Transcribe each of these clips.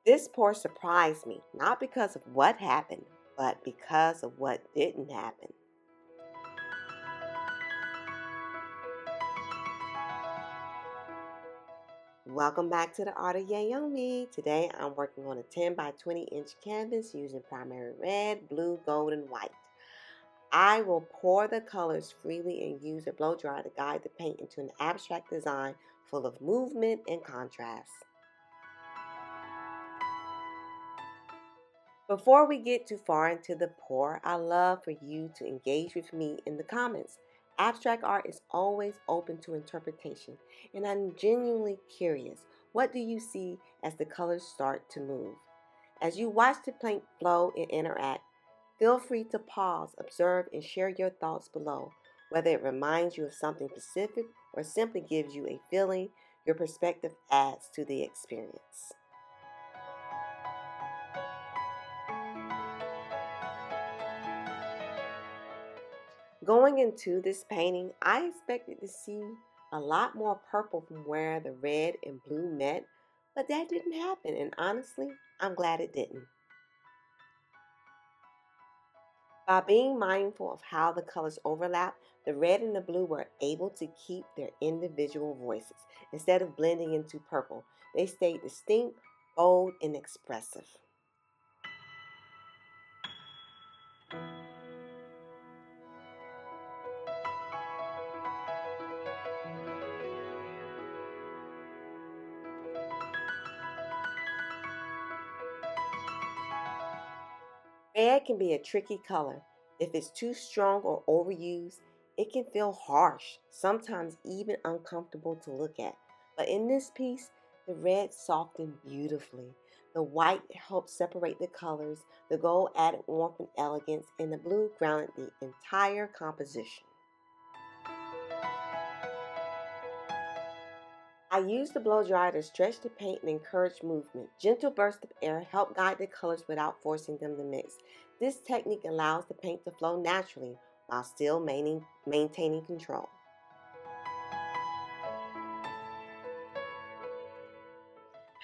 This pour surprised me, not because of what happened, but because of what didn't happen. Welcome back to the Art of Yayomi. Today I'm working on a 10 by 20-inch canvas using primary red, blue, gold, and white. I will pour the colors freely and use a blow dryer to guide the paint into an abstract design full of movement and contrast. Before we get too far into the pour, I love for you to engage with me in the comments. Abstract art is always open to interpretation, and I'm genuinely curious. What do you see as the colors start to move? As you watch the paint flow and interact, feel free to pause, observe, and share your thoughts below. Whether it reminds you of something specific or simply gives you a feeling, your perspective adds to the experience. Going into this painting, I expected to see a lot more purple from where the red and blue met, but that didn't happen, and honestly, I'm glad it didn't. By being mindful of how the colors overlap, the red and the blue were able to keep their individual voices. Instead of blending into purple, they stayed distinct, bold, and expressive. Red can be a tricky color. If it's too strong or overused, it can feel harsh, sometimes even uncomfortable to look at. But in this piece, the red softened beautifully. The white helped separate the colors, the gold added warmth and elegance, and the blue grounded the entire composition. I used the blow dryer to stretch the paint and encourage movement. Gentle bursts of air help guide the colors without forcing them to mix. This technique allows the paint to flow naturally while still maintaining control.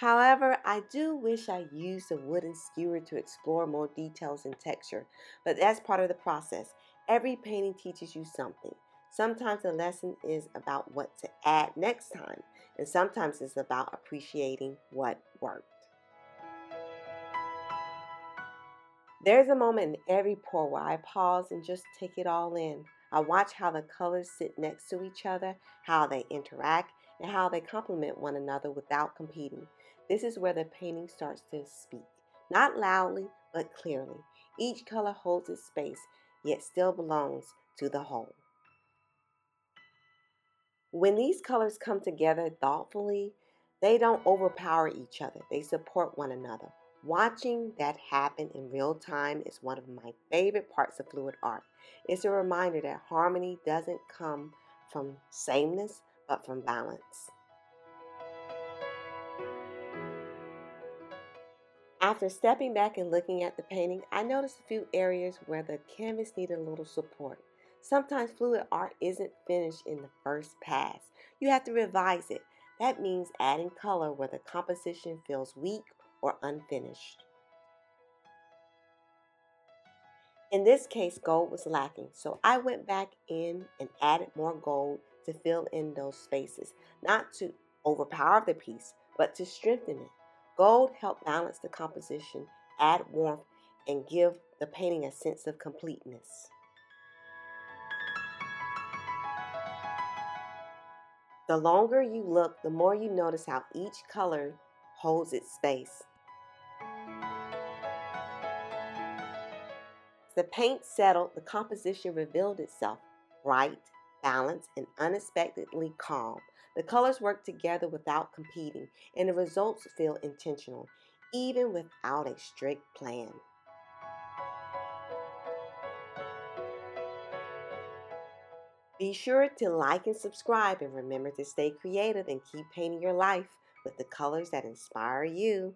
However, I do wish I used a wooden skewer to explore more details and texture, but that's part of the process. Every painting teaches you something. Sometimes the lesson is about what to add next time, and sometimes it's about appreciating what worked. There's a moment in every pour where I pause and just take it all in. I watch how the colors sit next to each other, how they interact, and how they complement one another without competing. This is where the painting starts to speak, not loudly, but clearly. Each color holds its space, yet still belongs to the whole. When these colors come together thoughtfully, they don't overpower each other, they support one another. Watching that happen in real time is one of my favorite parts of fluid art. It's a reminder that harmony doesn't come from sameness, but from balance. After stepping back and looking at the painting, I noticed a few areas where the canvas needed a little support. Sometimes fluid art isn't finished in the first pass. You have to revise it. That means adding color where the composition feels weak or unfinished. In this case, gold was lacking, so I went back in and added more gold to fill in those spaces, not to overpower the piece, but to strengthen it. Gold helped balance the composition, add warmth, and give the painting a sense of completeness. The longer you look, the more you notice how each color holds its space. As the paint settled, the composition revealed itself, bright, balanced, and unexpectedly calm. The colors work together without competing, and the results feel intentional, even without a strict plan. Be sure to like and subscribe, and remember to stay creative and keep painting your life with the colors that inspire you.